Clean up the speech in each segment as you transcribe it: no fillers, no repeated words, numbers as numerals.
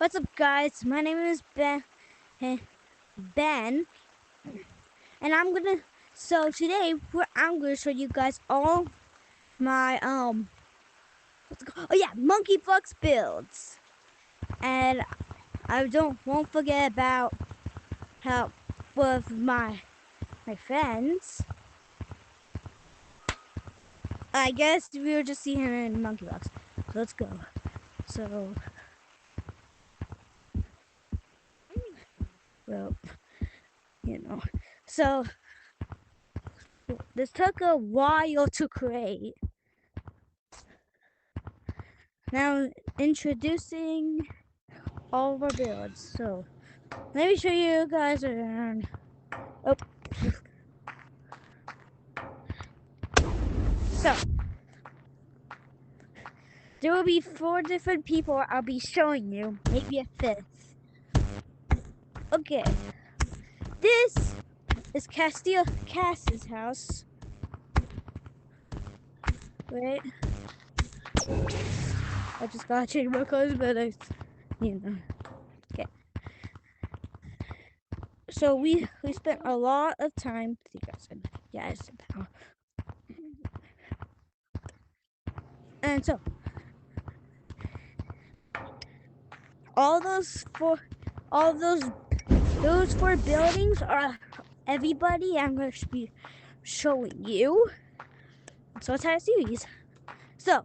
What's up, guys? My name is Ben, and I'm gonna show you guys all my monkey flux builds, and I won't forget about help with my friends. I guess we'll just see him in monkey flux. So let's go. So, well, so this took a while to create. Now introducing all of our builds. So let me show you guys around. Oh. So there will be 4 different people I'll be showing you, maybe a 5th. Okay. This is Cass's house. Wait. I just gotta change my clothes, but Okay. So we spent a lot of time. I said that. And so those 4 buildings are everybody I'm going to be showing you. So it's a series. So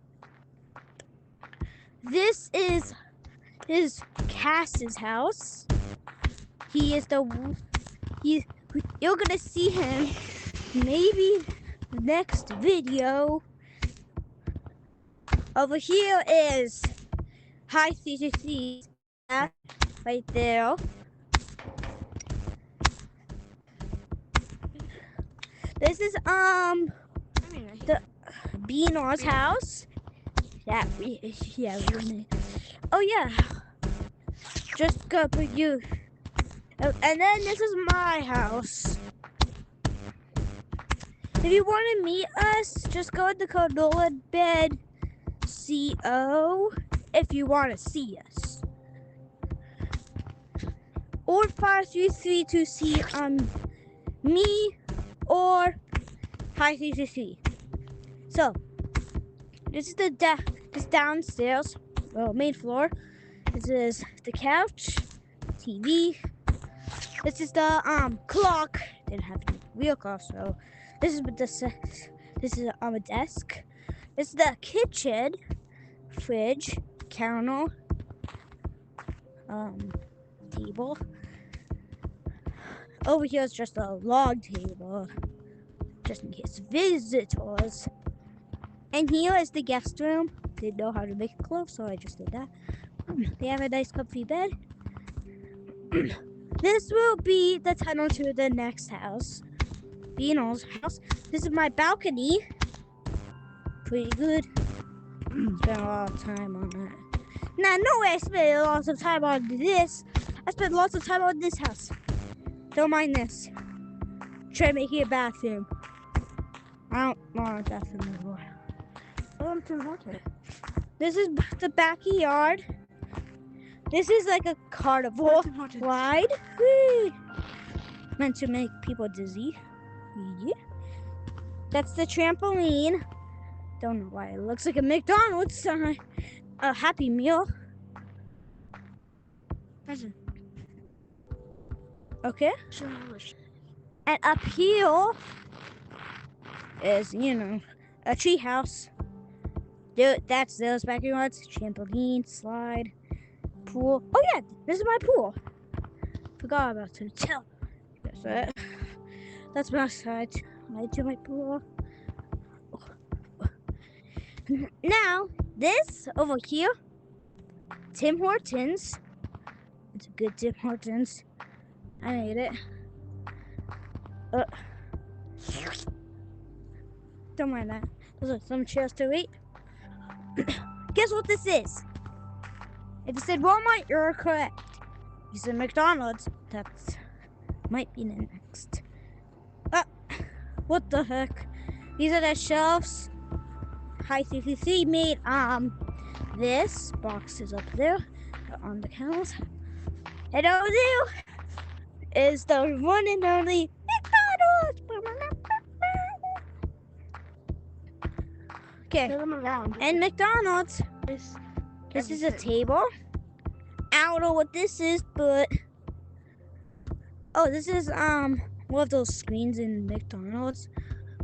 this is Cass's house. You're gonna see him maybe next video. Over here is High CCC right there. This is the Beano's house. Oh yeah. Just go put you. And then this is my house. If you want to meet us, just go to the code NOLABED.CO if you want to see us. Or 533 to see me or High CCC. So this is this downstairs, main floor. This is the couch, TV. This is the clock. Didn't have any real clock, so this is a desk. This is the kitchen, fridge, counter, table. Over here is just a log table, just in case visitors. And here is the guest room. Didn't know how to make it close, so I just did that. They have a nice comfy bed. This will be the tunnel to the next house, Beano's house. This is my balcony. Pretty good. Spent a lot of time on that. Now, no way I spent lots of time on this. I spent lots of time on this house. Don't mind this. Try making a bathroom. I don't want a bathroom anymore. This is the backyard. This is like a carnival ride. Whee! Meant to make people dizzy. Yeah. That's the trampoline. Don't know why it looks like a McDonald's sign. A Happy Meal. Okay. And up here is, a tree house. That's those backyards. Trampoline, slide, pool. Oh yeah, this is my pool. Forgot about to tell. That's my side. To my pool. Now this over here, Tim Hortons. It's a good Tim Hortons. I made it. Don't mind that. Those are some chairs to eat. Guess what this is? If you said Walmart, you're correct. If you said McDonald's, that might be the next. What the heck? These are the shelves. High CCC made this box is up there. The on the house. Hello there is the one and only McDonald's. Okay, Turn them around. and McDonald's. This is a table. I don't know what this is, but oh, this is one of those screens in McDonald's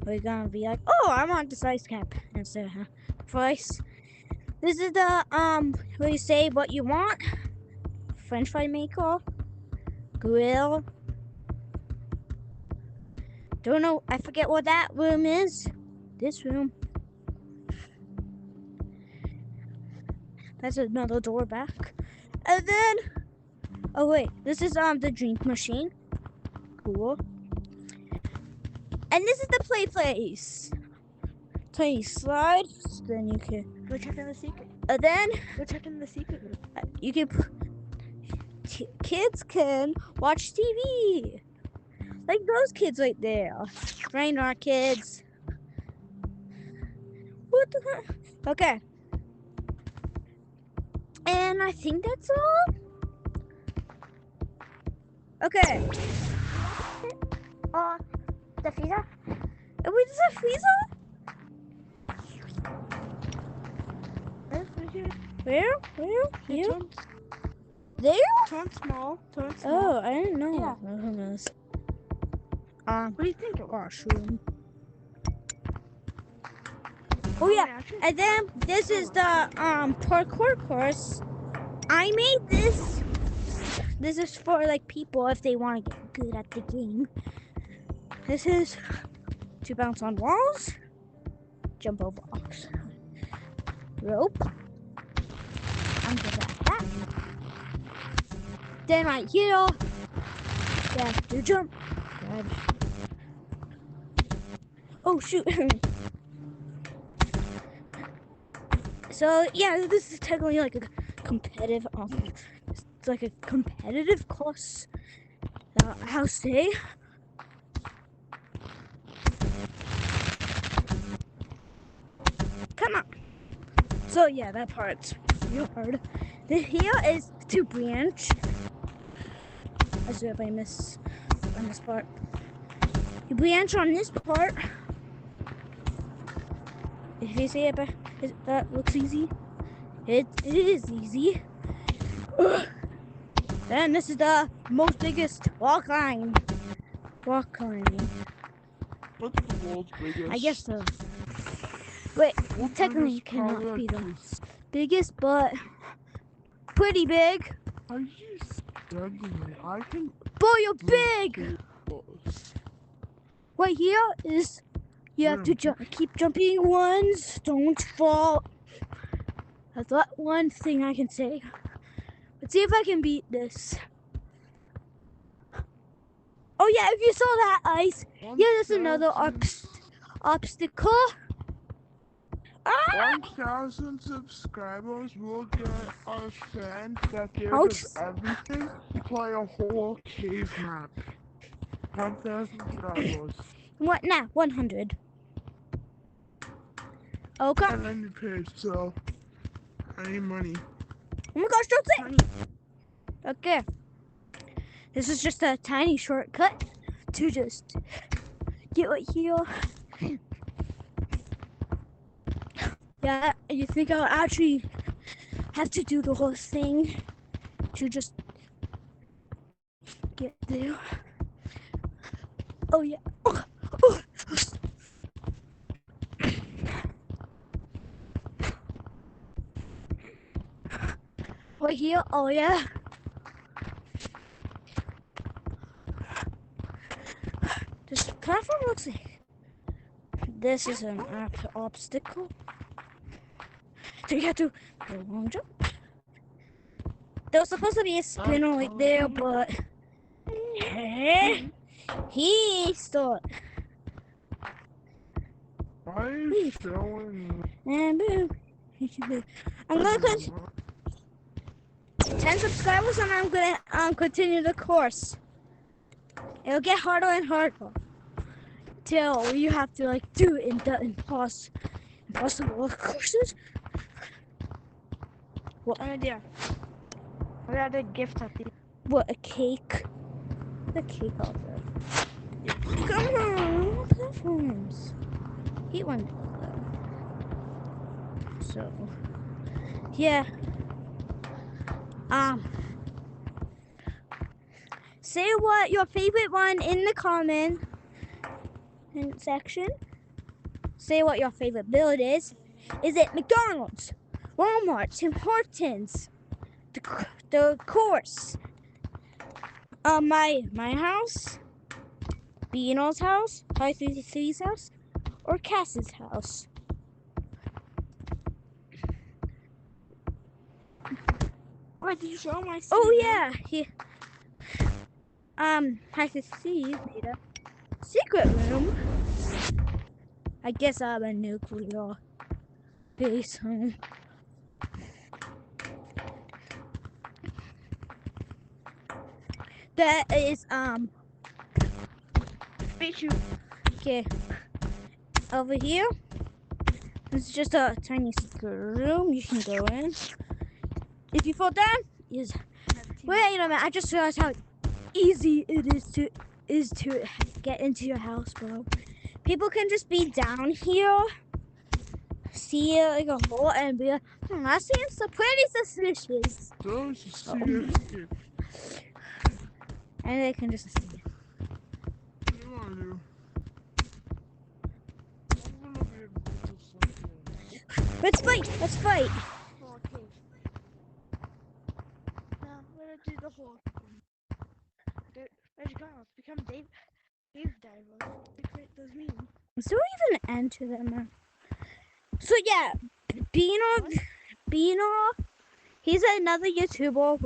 where you're gonna be like, oh, I want the size cap instead of price. This is the where you say what you want. French fry maker, grill. Don't know. I forget what that room is. This room. That's another door back. And then, oh wait, this is the drink machine. Cool. And this is the play place. So you slide, then you can. We're checking the secret. And then We're checking the secret room. you can. Kids can watch TV. Like those kids right there. Train our kids. What the heck? Okay. And I think that's all. Okay. The freezer? Wait, is that freezer? Where? Here? There? Turn small. Oh, I didn't know. Yeah. What do you think it was? Washroom. Oh yeah, and then this is the parkour course. I made this. This is for like people if they want to get good at the game. This is to bounce on walls, jump over blocks, rope. I'm good at that. Then right here, you have to jump. Oh shoot. So yeah, this is technically like a competitive. It's like a competitive course. I'll say. Come on. So yeah, that part's real hard. Here is to branch. I swear if I miss on this part. You branch on this part. If you see it, that looks easy. It is easy. Then this is the most biggest rock climbing. What's the world's biggest? I guess so. Wait, What technically it biggest cannot product be the is- biggest, but pretty big. Are you struggling? I can. Boy, you're big. Right here is you have to keep jumping once. Don't fall. That's that one thing I can say. Let's see if I can beat this. Oh yeah, if you saw that ice, yeah, there's another obstacle. 1,000 subscribers will get a fan that gives Ouch. us everything to play a whole cave map. 1,000 subscribers. What now? 100. Okay. And then you paid, so I need money. Oh my gosh, don't say. Okay. This is just a tiny shortcut to just get right here. Yeah, you think I'll actually have to do the whole thing to just get there? Oh yeah. Oh. Right here, oh yeah. This platform looks like this is an obstacle. So you have to go long jump. There was supposed to be a spinner right there, but he stole it. Why are you showing? And boom. I'm gonna put 10 subscribers and I'm gonna continue the course. It'll get harder and harder till you have to like do it in the impossible courses. What idea? We had a gift at the. What, a cake? The cake out there. Come on, platforms. He went though. So, yeah. Say what your favorite one in the comment section. Say what your favorite build is. Is it McDonald's, Walmart, Tim Hortons, the course, my house, Beano's house, High 33's house, or Cass's house? Wait, did you show my? Oh yeah, High 33 made a secret room. I guess I have a nuclear base home. That is Beat you. okay. Over here, it's just a tiny secret room you can go in. If you fall down, wait a minute! I just realized how easy it is to get into your house, bro. People can just be down here, see it like a hole, and be like, that seems so pretty suspicious. Don't you see it? And they can just see it. What do you want to do? I'm gonna be able to do something. Let's fight! Let's fight! Oh, okay. Now we're gonna do the whole. Where'd you go? Become Dave Diver. We create those memes. Is there even an end to them? So yeah, Beano, he's another YouTuber.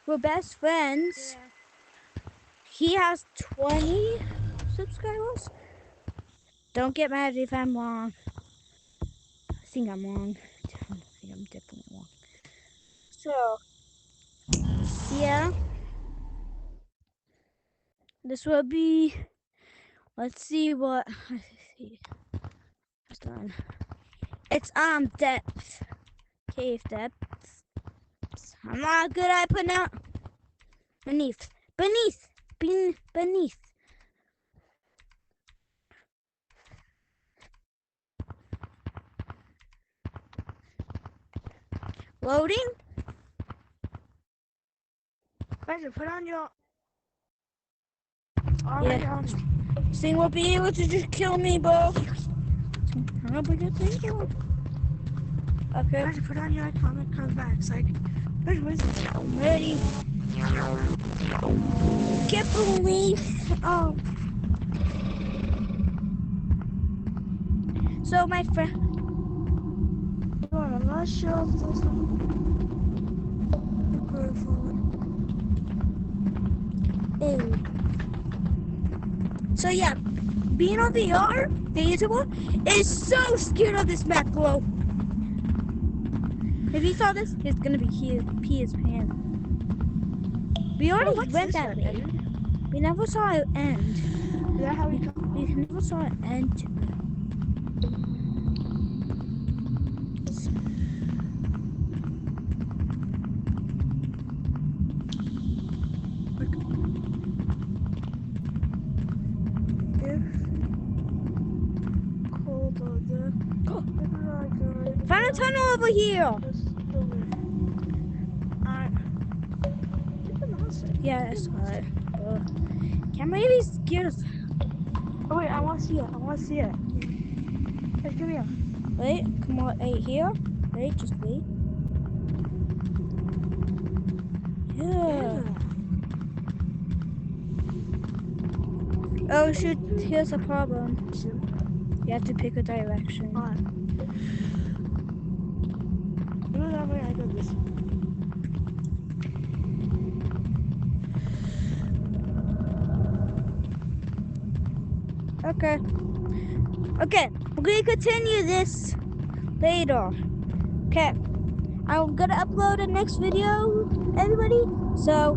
We're best friends. Yeah. He has 20 subscribers. Don't get mad if I'm wrong. I think I'm wrong. I think I'm definitely wrong. So, yeah. This will be, let's see what, let's see. It's done. It's, depth. Cave depth. I'm not good at putting out. Beneath. Loading? Guys, put on your. Yeah. Thing will be able to just kill me, bro. I hope we get things on. Okay. Guys, put on your iconic comebacks. Like, I'm ready. Can't believe. Oh. So my friend. I'm not sure if there's Ew. So yeah, being on VR, the YouTuber, is so scared of this map, bro. If you saw this, it's gonna be pee his pants. We already went that way. We never saw it end. Is that how we come? We never saw it end. Find a tunnel over here. Yeah, I saw it. Can't believe he's scared. Oh wait, I want to see it. I want to see it. Let's come here. Wait, come on, wait here. Wait, just wait. Yeah. Oh shoot, here's a problem. You have to pick a direction. That way I go this way. Okay. Okay, we're gonna continue this later. Okay. I'm gonna upload a next video, everybody. So